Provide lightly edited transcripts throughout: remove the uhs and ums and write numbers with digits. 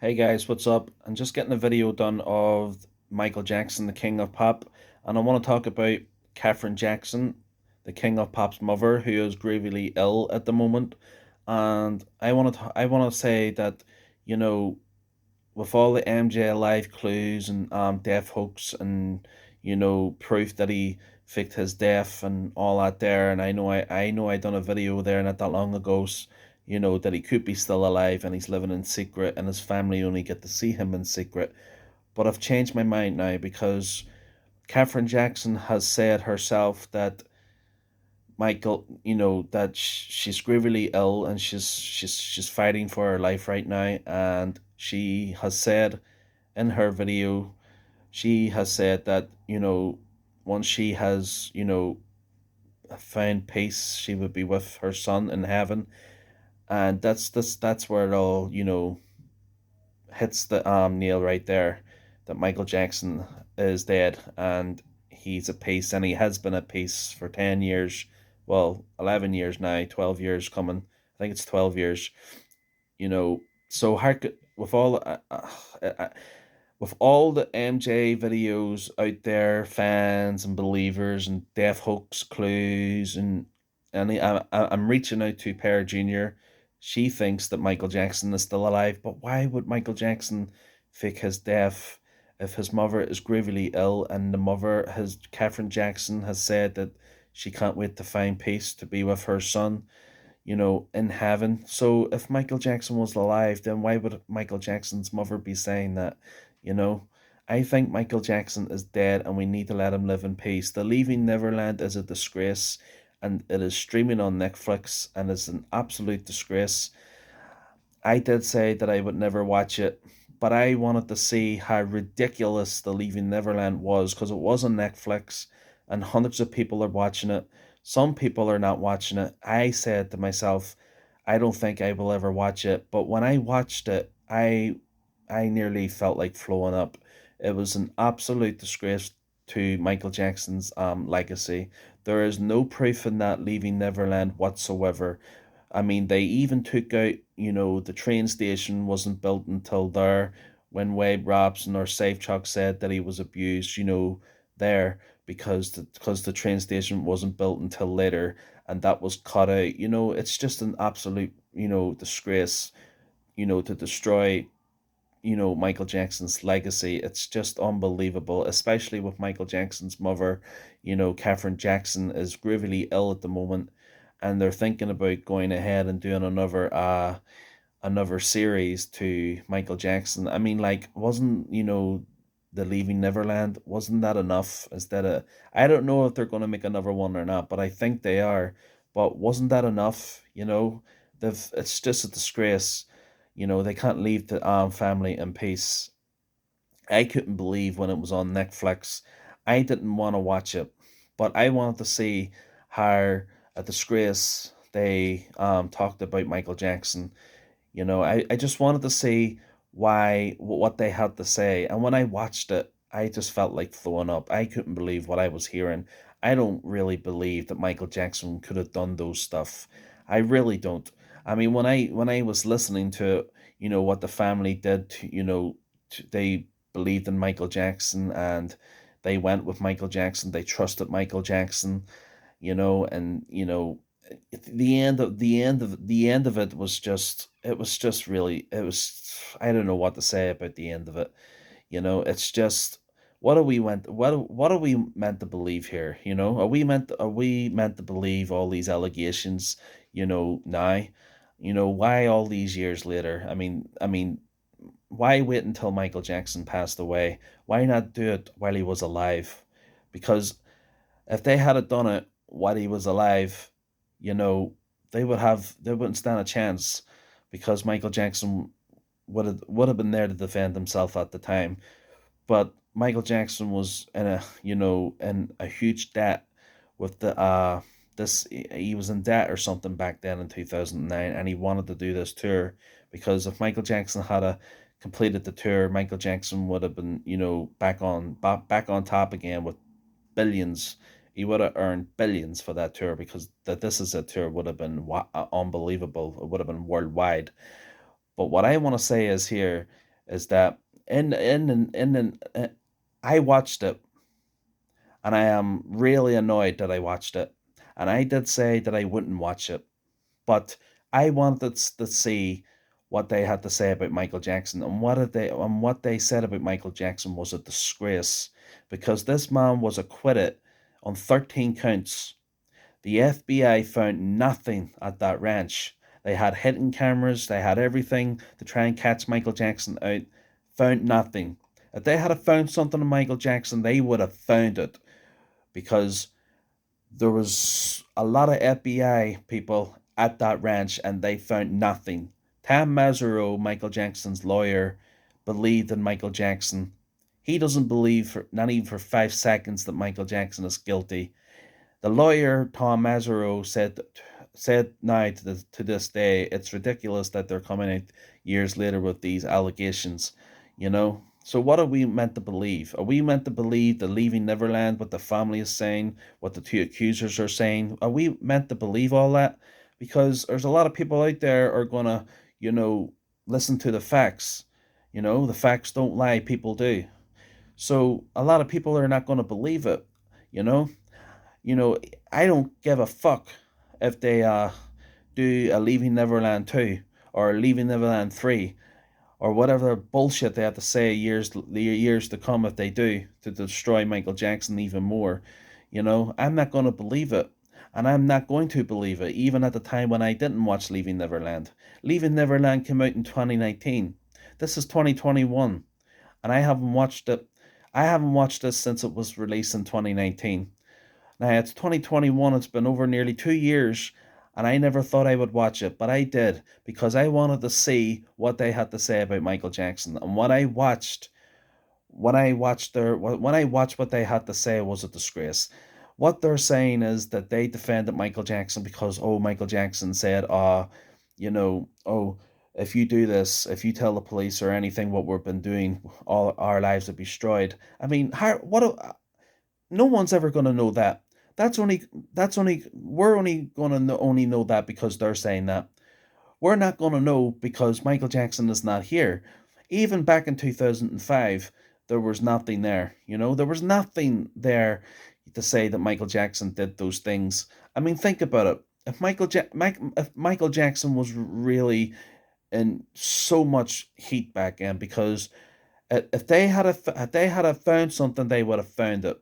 Hey guys, what's up? I'm just getting a video done of Michael Jackson, the King of Pop, and I want to talk about Katherine Jackson, the King of Pop's mother, who is gravely ill at the moment. And I want to say that, you know, with all the MJ live clues and death hoax and proof that he faked his death and all that there, and I know I done a video there not that long ago, that he could be still alive and he's living in secret and his family only get to see him in secret. But I've changed my mind now because Katherine Jackson has said herself that Michael, that she's gravely ill and she's fighting for her life right now, and she has said in her video, she has said that, once she has, found peace, she would be with her son in heaven. And that's where it all, hits the nail right there, that Michael Jackson is dead and he's at peace, and he has been at peace for 10 years. Well, 11 years now, 12 years coming. I think it's 12 years, you know. So, with all with all the MJ videos out there, fans and believers and death hoax clues, I'm reaching out to Pear Jr. She thinks that Michael Jackson is still alive, but why would Michael Jackson fake his death if his mother is gravely ill, and the mother, his Katherine Jackson, has said that she can't wait to find peace to be with her son, in heaven. So if Michael Jackson was alive, then why would Michael Jackson's mother be saying that? You know, I think Michael Jackson is dead and we need to let him live in peace. The Leaving Neverland is a disgrace, and it is streaming on Netflix and is an absolute disgrace. I did say that I would never watch it, but I wanted to see how ridiculous The Leaving Neverland was because it was on Netflix and hundreds of people are watching it. Some people are not watching it. I said to myself, I don't think I will ever watch it. But when I watched it, I nearly felt like throwing up. It was an absolute disgrace to Michael Jackson's legacy. There is no proof in that Leaving Neverland whatsoever. I mean, they even took out, the train station wasn't built until there, when Wade Robson or Safe Chuck said that he was abused, there, because the train station wasn't built until later, and that was cut out. It's just an absolute, disgrace, to destroy, Michael Jackson's legacy. It's just unbelievable, especially with Michael Jackson's mother. Katherine Jackson is gravely ill at the moment, and they're thinking about going ahead and doing another series to Michael Jackson. I mean, like, wasn't, the Leaving Neverland, wasn't that enough? Instead of, I don't know if they're going to make another one or not, but I think they are. But wasn't that enough? It's just a disgrace. They can't leave the family in peace. I couldn't believe when it was on Netflix. I didn't want to watch it, but I wanted to see how a disgrace they talked about Michael Jackson. I just wanted to see what they had to say. And when I watched it, I just felt like throwing up. I couldn't believe what I was hearing. I don't really believe that Michael Jackson could have done those stuff. I really don't. I mean, when I was listening to, what the family did, they believed in Michael Jackson and they went with Michael Jackson. They trusted Michael Jackson, and the end of it was just really, it was, I don't know what to say about the end of it. It's just, what are we meant to believe here? Are we meant to believe all these allegations, now? Why all these years later? I mean, why wait until Michael Jackson passed away? Why not do it while he was alive? Because if they had done it while he was alive, you know, they wouldn't stand a chance, because Michael Jackson would have been there to defend himself at the time. But Michael Jackson was in a huge debt with the this he was in debt or something back then in 2009, and he wanted to do this tour, because if Michael Jackson had completed the tour, Michael Jackson would have been, back on top again with billions. He would have earned billions for that tour, because that This Is It tour would have been unbelievable. It would have been worldwide. But what I want to say is here, is that I watched it, and I am really annoyed that I watched it. And I did say that I wouldn't watch it, but I wanted to see what they had to say about Michael Jackson, and what they said about Michael Jackson was a disgrace, because this man was acquitted on 13 counts. The FBI found nothing at that ranch. They had hidden cameras, they had everything to try and catch Michael Jackson out. Found nothing. If they had found something on Michael Jackson, they would have found it, because there was a lot of FBI people at that ranch and they found nothing. Tam Mazzaro, Michael Jackson's lawyer, believed in Michael Jackson. He doesn't believe, not even for 5 seconds, that Michael Jackson is guilty. The lawyer, Tom Mazzaro, said now to this day, it's ridiculous that they're coming out years later with these allegations, you know? So what are we meant to believe? Are we meant to believe the Leaving Neverland, what the family is saying, what the two accusers are saying? Are we meant to believe all that? Because there's a lot of people out there are gonna, listen to the facts. The facts don't lie, people do. So a lot of people are not gonna believe it, you know? you know, I don't give a fuck if they do a Leaving Neverland 2 or Leaving Neverland 3 or whatever bullshit they have to say the years to come if they do to destroy Michael Jackson even more. I'm not going to believe it. And I'm not going to believe it, even at the time when I didn't watch Leaving Neverland. Leaving Neverland came out in 2019. This is 2021, and I haven't watched it. I haven't watched this since it was released in 2019. Now it's 2021, it's been over nearly 2 years, and I never thought I would watch it, but I did, because I wanted to see what they had to say about Michael Jackson. And when I watched what they had to say, was a disgrace. What they're saying is that they defended Michael Jackson because, oh, Michael Jackson said, oh, if you do this, if you tell the police or anything what we've been doing, all our lives will be destroyed. I mean, no one's ever going to know that. We're only going to only know that because they're saying that. We're not going to know because Michael Jackson is not here. Even back in 2005, there was nothing there. There was nothing there to say that Michael Jackson did those things. I mean, think about it. If Michael Jackson was really in so much heat back then, because if they had found something, they would have found it.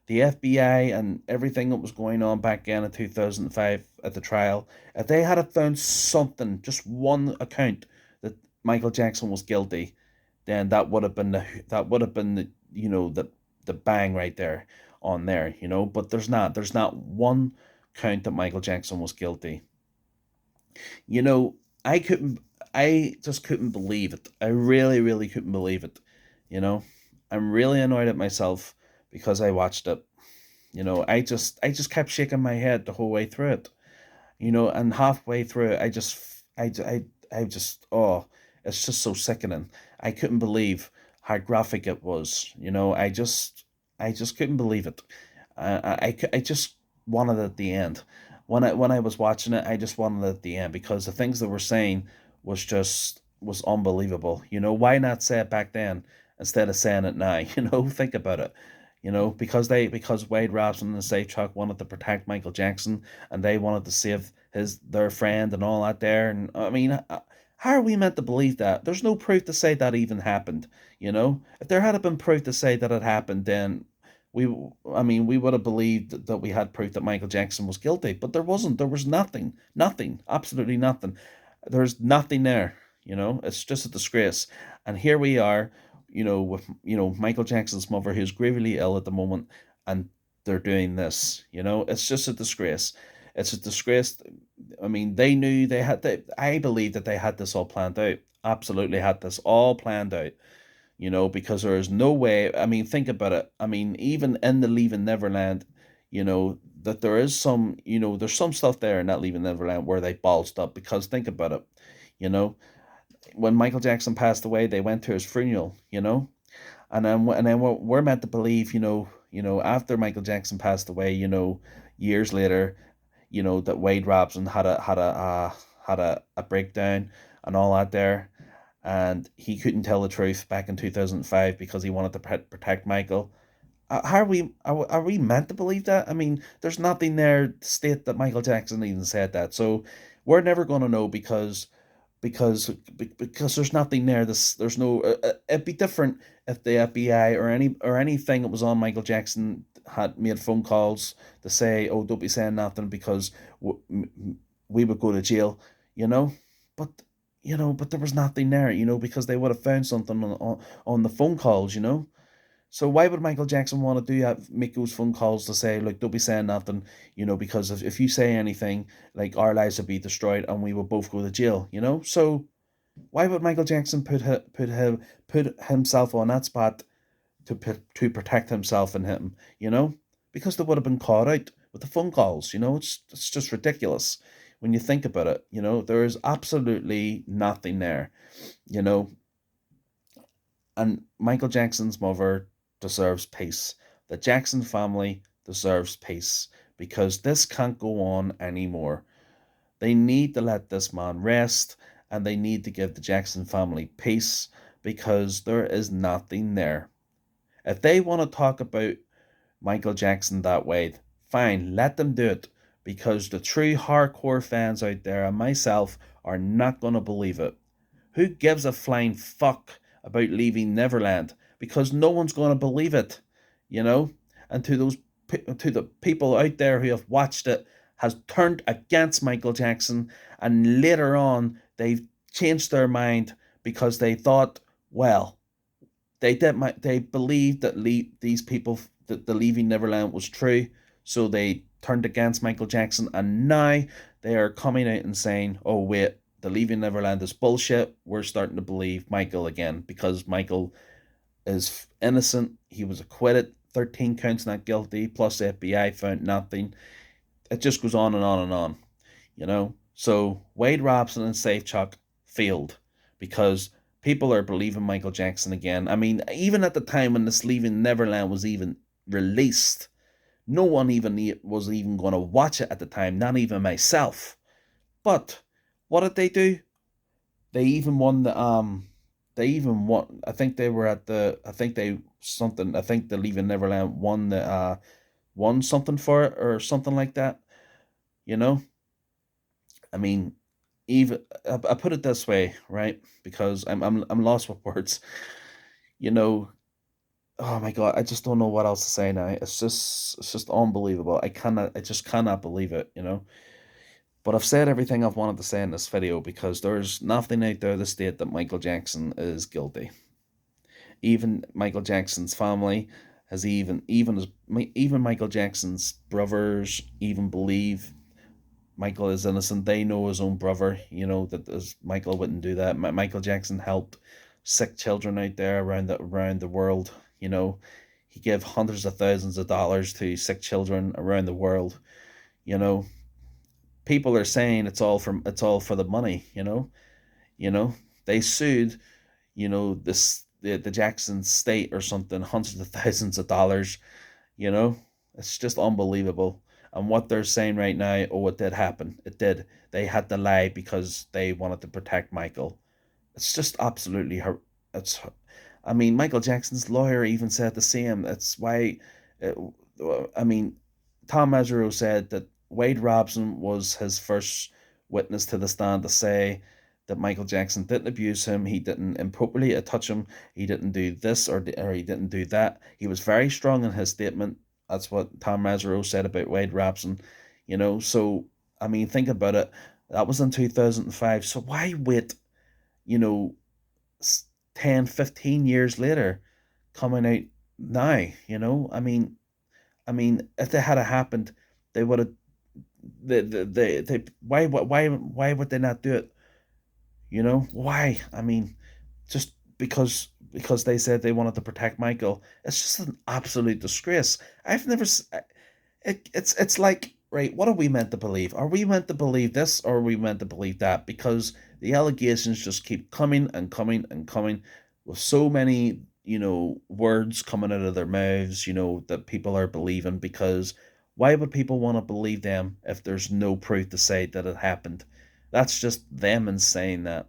The FBI and everything that was going on back then in 2005 at the trial, if they had found something, just one account that Michael Jackson was guilty, then that would have been the bang right there on there. But there's not one count that Michael Jackson was guilty. You know, I just couldn't believe it. I really, really couldn't believe it. You know, I'm really annoyed at myself because I watched it. I just kept shaking my head the whole way through it. And halfway through it, oh, it's just so sickening. I couldn't believe how graphic it was. I just couldn't believe it. I just wanted it at the end. When I was watching it, I just wanted it at the end, because the things they were saying was unbelievable. Why not say it back then instead of saying it now? Think about it. Because Wade Robson and the Safe Truck wanted to protect Michael Jackson, and they wanted to save their friend and all that there. And I mean, how are we meant to believe that? There's no proof to say that even happened. If there had been proof to say that it happened, then we, I mean, we would have believed that we had proof that Michael Jackson was guilty. But there wasn't. There was nothing, absolutely nothing. There's nothing there. It's just a disgrace. And here we are, with Michael Jackson's mother, who's gravely ill at the moment, and they're doing this. It's just a disgrace. It's a disgrace. I mean, they knew they had. I believe that they had this all planned out. Absolutely had this all planned out. Because there is no way. I mean, think about it. I mean, even in the Leaving Neverland, that there is there's some stuff there in that Leaving Neverland where they ballsed up. Because think about it. You know, when Michael Jackson passed away, they went to his funeral. And then we're meant to believe, after Michael Jackson passed away, years later, that Wade Robson had a breakdown and all that there. and he couldn't tell the truth back in 2005 because he wanted to protect Michael. How are we meant to believe that? I mean, there's nothing there to state that Michael Jackson even said that. So we're never going to know because there's nothing there. There's no. It'd be different if the FBI or anything that was on Michael Jackson had made phone calls to say, "Oh, don't be saying nothing because we would go to jail," you know. But but there was nothing there, because they would have found something on the phone calls, So why would Michael Jackson want to do that, make those phone calls to say, like, don't be saying nothing, because if you say anything, like, our lives would be destroyed and we will both go to jail, So why would Michael Jackson put himself on that spot to protect himself and him, Because they would have been caught out with the phone calls, It's just ridiculous when you think about it, There is absolutely nothing there, you know. And Michael Jackson's mother deserves peace. The Jackson family deserves peace because this can't go on anymore. They need to let this man rest and they need to give the Jackson family peace because there is nothing there. If they want to talk about Michael Jackson that way, fine, let them do it because the true hardcore fans out there and myself are not going to believe it. Who gives a flying fuck about leaving Neverland? Because no one's going to believe it, you know? And to the people out there who have watched it has turned against Michael Jackson and later on they've changed their mind because they thought, well, they believed that these people that the Leaving Neverland was true, so they turned against Michael Jackson, and now they are coming out and saying, "Oh wait, the Leaving Neverland is bullshit. We're starting to believe Michael again because Michael is innocent. He was acquitted, 13 counts not guilty, plus the FBI found nothing." It just goes on and on and on. So Wade Robson and Safe Chuck failed because people are believing Michael Jackson again. I mean, even at the time when this Leaving Neverland was even released, no one even was even going to watch it at the time, not even myself. But what did they do? They even won the they even won. I think they were at the. I think they something. I think the Leaving Neverland won something for it or something like that. You know, I mean, even I put it this way, right? Because I'm lost with words. You know, oh my god, I just don't know what else to say now. It's just unbelievable. I just cannot believe it. But I've said everything I've wanted to say in this video because there's nothing out there to state that Michael Jackson is guilty. Even Michael Jackson's family has even Michael Jackson's brothers even believe Michael is innocent. They know his own brother, that Michael wouldn't do that. Michael Jackson helped sick children out there around the world. He gave hundreds of thousands of dollars to sick children around the world. You know, people are saying it's all for the money. You know, they sued, the Jackson state or something, hundreds of thousands of dollars. You know, it's just unbelievable. And what they're saying right now, oh, it did happen. It did. They had to lie because they wanted to protect Michael. It's just absolutely her. It's. I mean, Michael Jackson's lawyer even said the same. That's why. It, I mean, Tom Mesereau said that Wade Robson was his first witness to the stand to say that Michael Jackson didn't abuse him, he didn't improperly touch him, he didn't do this or he didn't do that. He was very strong in his statement. That's what Tom Mesereau said about Wade Robson. So I mean, think about it. That was in 2005. So why wait, you know, 10, 15 years later coming out now, I mean, if they had happened, they would have. They why would they not do it? Why? I mean, just because they said they wanted to protect Michael. It's just an absolute disgrace. I've never. It's like, right. What are we meant to believe? Are we meant to believe this or are we meant to believe that? Because the allegations just keep coming and coming and coming with so many words coming out of their mouths, that people are believing. Because why would people want to believe them if there's no proof to say that it happened? That's just them and saying that.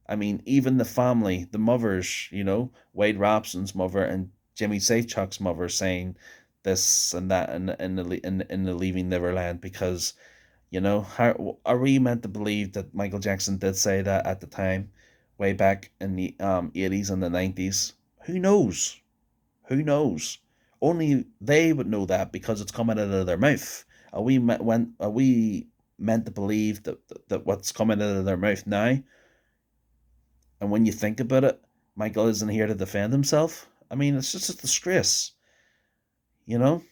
I mean, even the family, the mothers, Wade Robson's mother and Jimmy Safechuck's mother saying this and that in the Leaving Neverland, because how are we meant to believe that Michael Jackson did say that at the time, way back in the 80s and the 90s? Who knows? Who knows? Only they would know that because it's coming out of their mouth. Are we meant to believe that what's coming out of their mouth now? And when you think about it, Michael isn't here to defend himself. I mean, it's just a disgrace, you know.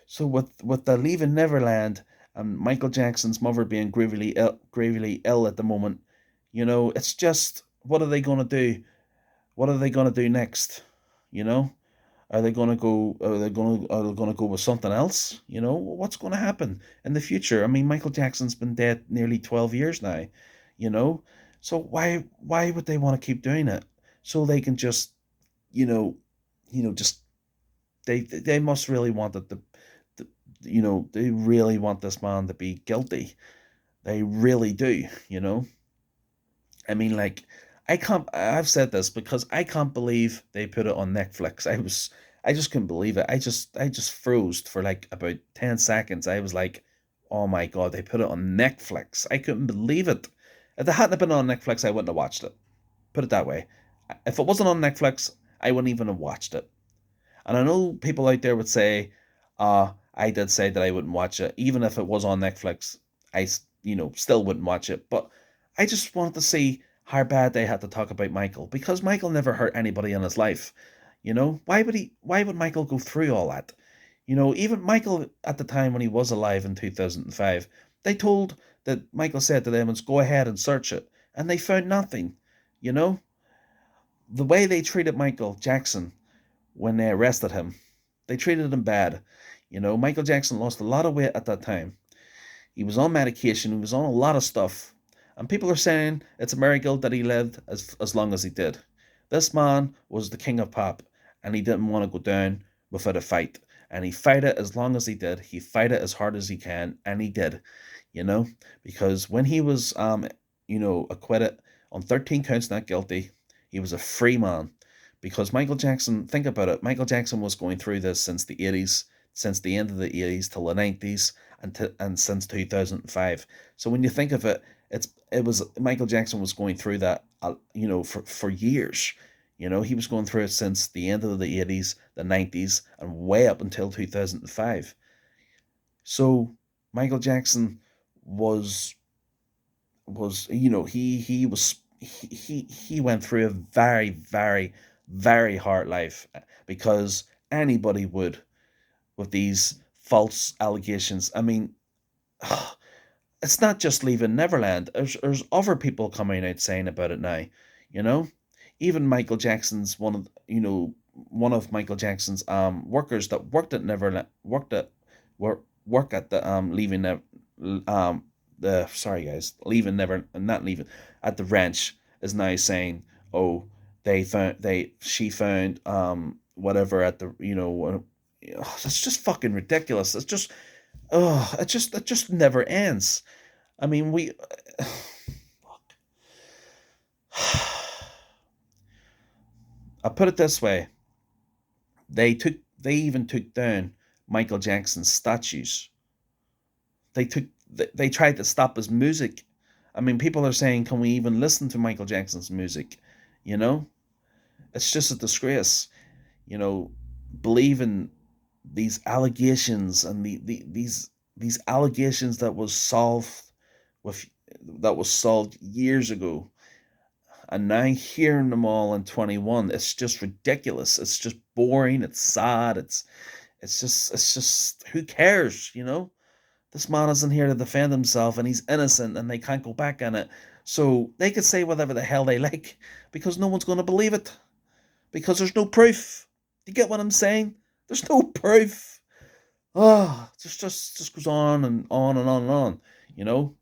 So with the Leaving Neverland and Michael Jackson's mother being gravely ill at the moment, it's just, what are they gonna do? What are they gonna do next? You know, are they gonna go? Are they gonna go with something else? What's gonna happen in the future? I mean, Michael Jackson's been dead nearly 12 years now. You know, so why would they want to keep doing it? So they can just you know, just they must really want it the they really want this man to be guilty. They really do. I mean, like, I've said this because I can't believe they put it on Netflix. I just couldn't believe it. I just froze for like about 10 seconds. I was like, oh my god, they put it on Netflix. I couldn't believe it. If it hadn't been on Netflix, I wouldn't have watched it. Put it that way. If it wasn't on Netflix, I wouldn't even have watched it. And I know people out there would say, I did say that I wouldn't watch it. Even if it was on Netflix, still wouldn't watch it. But I just wanted to see how bad they had to talk about Michael, because Michael never hurt anybody in his life. Why would Michael go through all that? Even Michael at the time when he was alive in 2005, they told that Michael said to them, go ahead and search it. And they found nothing. You know, the way they treated Michael Jackson when they arrested him, they treated him bad. Michael Jackson lost a lot of weight at that time. He was on medication, he was on a lot of stuff. And people are saying it's a miracle that he lived as long as he did. This man was the king of pop, and he didn't want to go down without a fight. And he fight it as long as he did. He fight it as hard as he can, and he did. You know, because when he was acquitted on 13 counts not guilty, he was a free man. Because Michael Jackson, think about it, Michael Jackson was going through this since the 80s, since the end of the 80s till the 90s, and since 2005. So when you think of it, it was Michael Jackson was going through that, for years. He was going through it since the end of the 80s, the 90s, and way up until 2005. So Michael Jackson was he went through a very, very, very hard life, because anybody would, with these false allegations. I mean, it's not just Leaving Neverland. There's other people coming out saying about it now. You know, even Michael Jackson's one of Michael Jackson's workers that worked at Neverland work at the Leaving the sorry guys, Leaving Never not Leaving at the ranch, is now saying, oh, she found whatever at the it's just fucking ridiculous. It's just it just never ends. I mean, I put it this way: they even took down Michael Jackson's statues. They tried to stop his music. I mean, people are saying, can we even listen to Michael Jackson's music? You know, it's just a disgrace. You know, believing these allegations and these allegations with that was solved years ago, and now hearing them all in 21, it's just ridiculous. It's just boring. It's sad. It's just who cares? This man isn't here to defend himself, and he's innocent, and they can't go back on it. So they could say whatever the hell they like, because no one's going to believe it, because there's no proof. Do you get what I'm saying? There's no proof. Oh, just goes on and on and on and on. You know,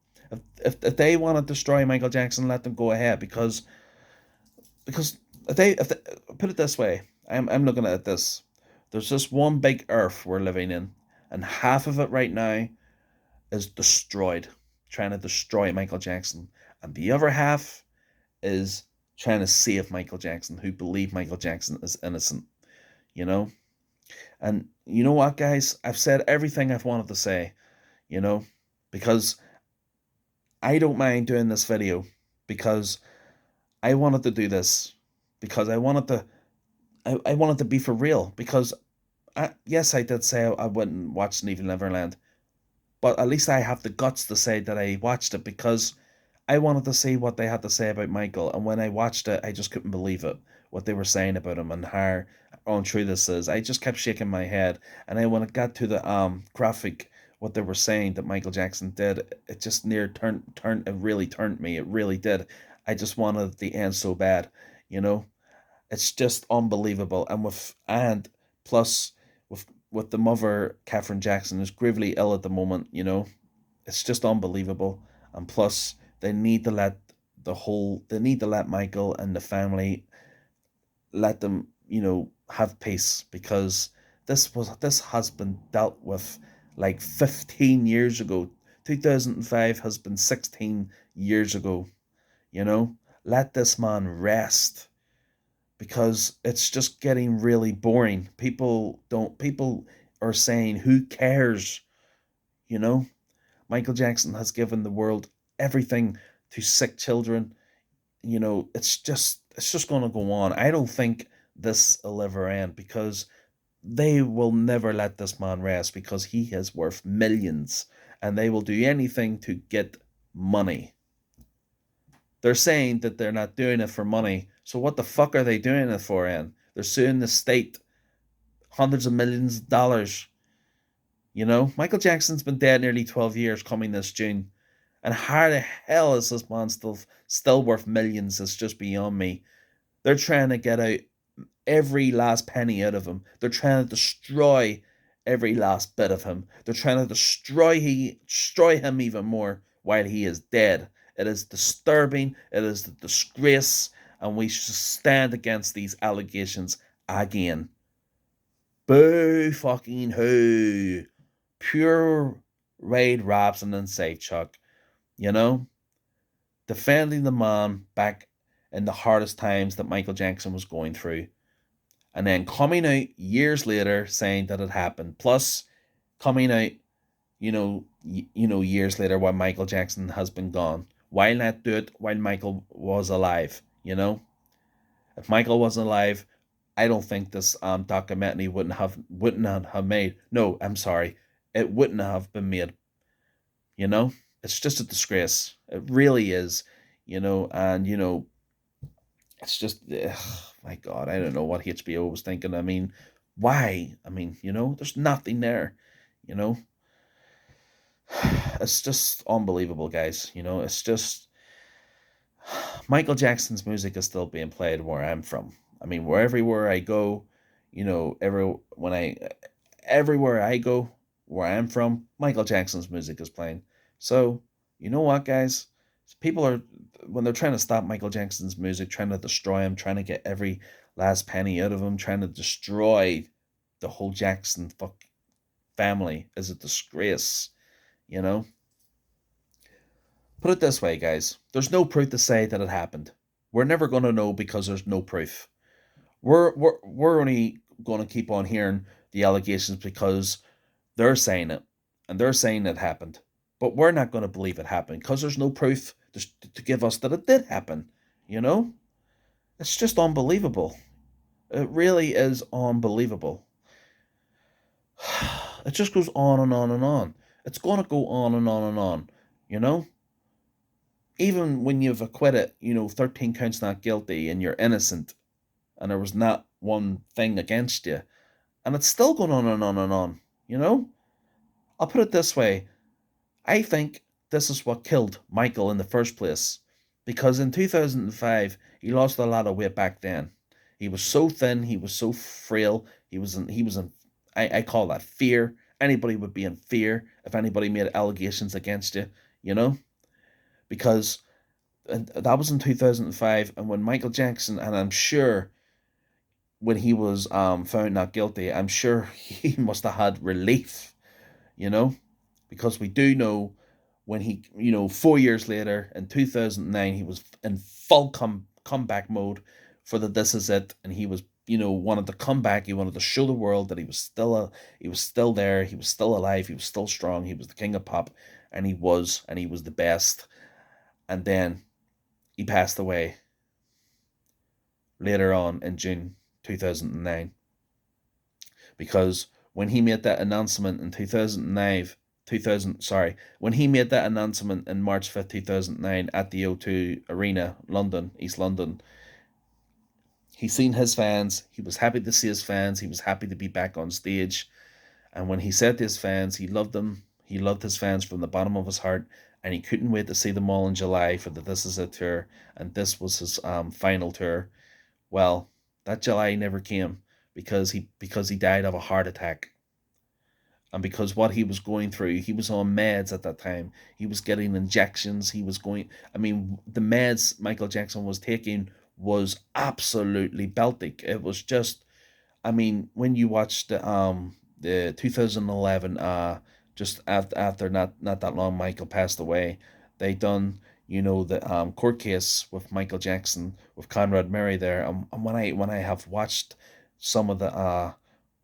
if they want to destroy Michael Jackson, let them go ahead, because if they put it this way, I'm looking at this. There's just one big earth we're living in, and half of it right now is destroyed, trying to destroy Michael Jackson, and the other half is trying to save Michael Jackson, who believe Michael Jackson is innocent, you know? And you know what, guys? I've said everything I've wanted to say, you know, because I don't mind doing this video because I wanted to do this because I wanted to be for real because yes, I did say I wouldn't watch Leaving Neverland, but at least I have the guts to say that I watched it because I wanted to see what they had to say about Michael. And when I watched it, I just couldn't believe it, what they were saying about him and how untrue this is. I just kept shaking my head. And then when it got to the graphic, what they were saying that Michael Jackson did, it just it really turned me. It really did. I just wanted the end so bad, you know? It's just unbelievable. And plus with the mother, Catherine Jackson, is gravely ill at the moment, you know. It's just unbelievable. And plus they need to let they need to let Michael and the family let them, you know, have peace because this has been dealt with like 15 years ago. 2005 has been 16 years ago, you know. Let this man rest because it's just getting really boring. People are saying who cares, you know? Michael Jackson has given the world everything to sick children. You know, it's just going to go on. I don't think this will ever end because they will never let this man rest because he is worth millions and they will do anything to get money. They're saying that they're not doing it for money. So what the fuck are they doing it for, Ann? They're suing the state hundreds of millions of dollars. You know, Michael Jackson's been dead nearly 12 years coming this June. And how the hell is this man still worth millions? It's just beyond me. They're trying to get out every last penny out of him. They're trying to destroy every last bit of him. They're trying to destroy him even more while he is dead. It is disturbing. It is a disgrace, and we should stand against these allegations again. Boo fucking who? Pure Raid Robson and say Chuck. You know, defending the man back in the hardest times that Michael Jackson was going through, and then coming out years later saying that it happened. Plus, coming out, years later when Michael Jackson has been gone. Why not do it while Michael was alive? You know, if Michael wasn't alive, I don't think this documentary wouldn't have made. No, I'm sorry, it wouldn't have been made. You know, it's just a disgrace. It really is. It's just, my God, I don't know what HBO was thinking. I mean, why? I mean, there's nothing there. You know, it's just unbelievable, guys. It's just Michael Jackson's music is still being played where I'm from. I mean, everywhere I go, everywhere I go where I'm from, Michael Jackson's music is playing. So, you know what, guys? People are when they're trying to stop Michael Jackson's music, trying to destroy him, trying to get every last penny out of him, trying to destroy the whole Jackson family is a disgrace, you know? Put it this way, guys. There's no proof to say that it happened. We're never going to know because there's no proof. We're only going to keep on hearing the allegations because they're saying it and they're saying it happened. But we're not going to believe it happened because there's no proof to give us that it did happen. You know? It's just unbelievable. It really is unbelievable. It just goes on and on and on. It's going to go on and on and on. You know? Even when you've acquitted, 13 counts not guilty and you're innocent and there was not one thing against you, and it's still going on and on and on, you know? I'll put it this way. I think this is what killed Michael in the first place. Because in 2005, he lost a lot of weight back then. He was so thin, he was so frail, I call that fear. Anybody would be in fear if anybody made allegations against you, you know? Because that was in 2005, and when Michael Jackson, and I'm sure when he was found not guilty, I'm sure he must have had relief, you know? Because we do know when he, 4 years later in 2009, he was in full comeback mode for the This Is It, and he was, wanted to come back. He wanted to show the world that he was still there, he was still alive, he was still strong, he was the king of pop, and he was the best. And then he passed away later on in June 2009, because when he made that announcement in 2009, 2000, sorry, when he made that announcement in March 5th, 2009 at the O2 Arena, London, East London, he seen his fans, he was happy to see his fans, he was happy to be back on stage. And when he said to his fans, he loved his fans from the bottom of his heart, and he couldn't wait to see them all in July for the This Is It tour, and this was his final tour. Well, that July never came because he died of a heart attack. And because what he was going through, he was on meds at that time. He was getting injections. I mean, the meds Michael Jackson was taking was absolutely Celtic. It was just, I mean, when you watched the 2011, just after not that long Michael passed away, they done, the court case with Michael Jackson with Conrad Murray there. And when I have watched some of the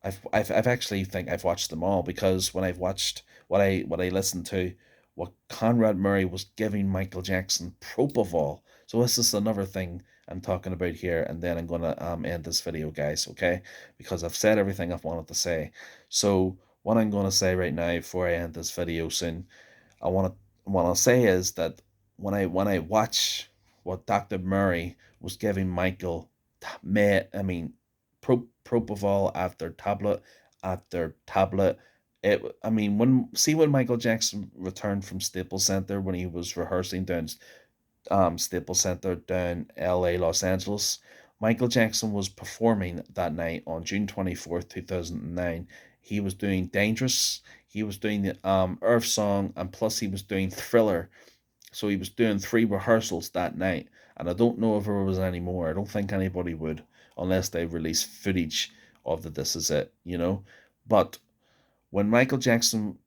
I've actually think I've watched them all, because when I've watched what I listened to, what Conrad Murray was giving Michael Jackson propofol. So this is another thing I'm talking about here, and then I'm gonna end this video, guys, okay? Because I've said everything I've wanted to say. So what I'm gonna say right now before I end this video soon, I wanna say is that when I watch what Dr. Murray was giving Michael, I mean, propofol after tablet. I mean, when Michael Jackson returned from Staples Center, when he was rehearsing down Staples Center down L.A., Los Angeles, Michael Jackson was performing that night on June 24th, 2009. He was doing Dangerous, he was doing the Earth Song, and plus he was doing Thriller. So he was doing 3 rehearsals that night, and I don't know if there was any more. I don't think anybody would, unless they release footage of the This Is It, But when Michael Jackson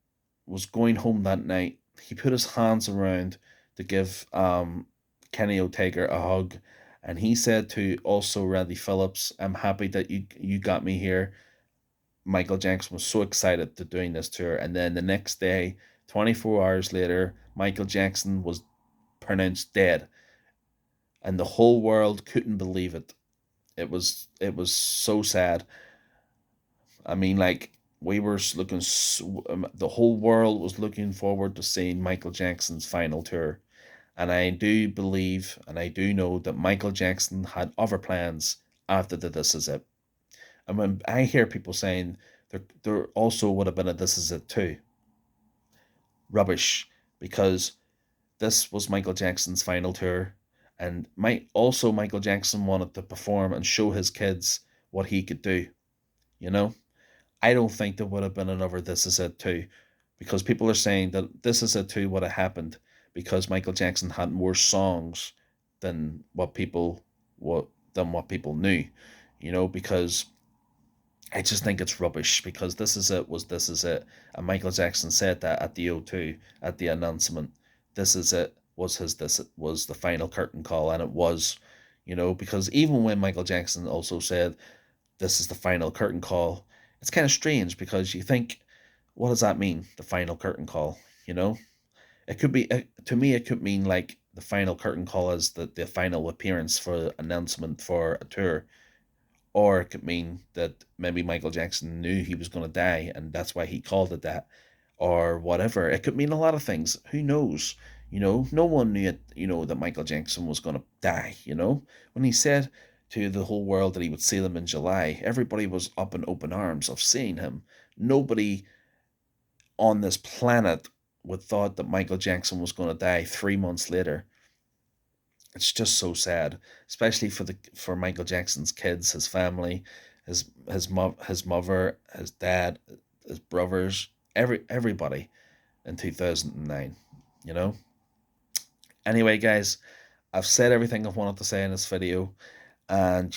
was going home that night, he put his hands around to give Kenny Ortega a hug, and he said to also Randy Phillips, "I'm happy that you got me here." Michael Jackson was so excited to doing this tour, and then the next day, 24 hours later, Michael Jackson was pronounced dead, and the whole world couldn't believe it. It was so sad. I mean, like, we were looking, the whole world was looking forward to seeing Michael Jackson's final tour. And I do believe and I do know that Michael Jackson had other plans after the This Is It. And when I hear people saying there also would have been a This Is It too, rubbish, because this was Michael Jackson's final tour, and Michael Jackson wanted to perform and show his kids what he could do. You know, I don't think there would have been another This Is It too, because people are saying that This Is It too would have happened because Michael Jackson had more songs than what people knew. Because I just think it's rubbish, because This Is It was This Is It, and Michael Jackson said that at the O2 at the announcement. This Is It was the final curtain call, and it was, because even when Michael Jackson also said this is the final curtain call, it's kind of strange, because you think, what does that mean, the final curtain call? It could be, to me, it could mean like the final curtain call is the final appearance for announcement for a tour, or it could mean that maybe Michael Jackson knew he was going to die, and that's why he called it that, or whatever. It could mean a lot of things. Who knows? No one knew it, that Michael Jackson was going to die. When he said to the whole world that he would see them in July, everybody was up in open arms of seeing him. Nobody on this planet would thought that Michael Jackson was going to die 3 months later. It's just so sad, especially for Michael Jackson's kids, his family, his mother, his dad, his brothers, everybody in 2009. You know. Anyway, guys, I've said everything I've wanted to say in this video, and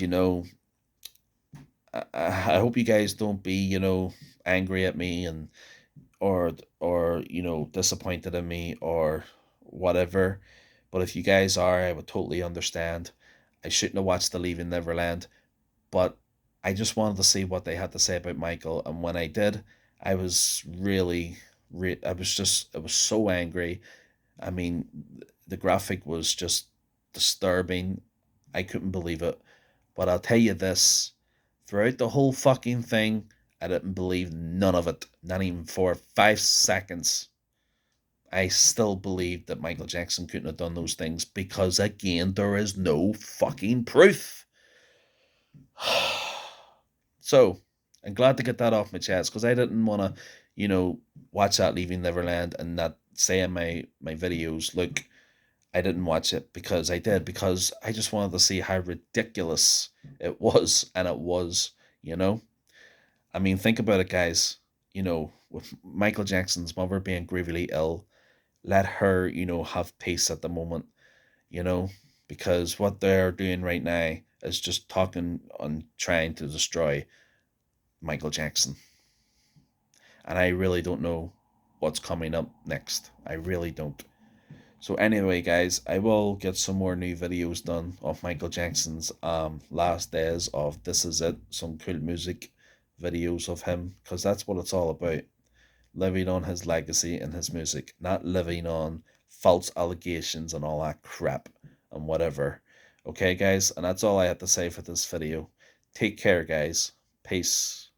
I hope you guys don't be angry at me, and or disappointed in me or whatever. But if you guys are, I would totally understand. I shouldn't have watched the Leaving Neverland, but I just wanted to see what they had to say about Michael, and when I did, I was really, I was just, I was so angry. I mean, the graphic was just disturbing. I couldn't believe it. But I'll tell you this, throughout the whole fucking thing, I didn't believe none of it. Not even for 5 seconds. I still believed that Michael Jackson couldn't have done those things because, again, there is no fucking proof. So, I'm glad to get that off my chest because I didn't want to, watch that Leaving Neverland and not say in my videos, look, I didn't watch it because I did, because I just wanted to see how ridiculous it was, and it was, you know? I mean, think about it, guys. With Michael Jackson's mother being gravely ill, let her, have peace at the moment, you know, because what they're doing right now is just talking and trying to destroy Michael Jackson. And I really don't know what's coming up next. I really don't. So anyway, guys, I will get some more new videos done of Michael Jackson's last days of This Is It, some cool music videos of him, because that's what it's all about. Living on his legacy and his music, not living on false allegations and all that crap and whatever. Okay, guys, and that's all I have to say for this video. Take care, guys. Peace.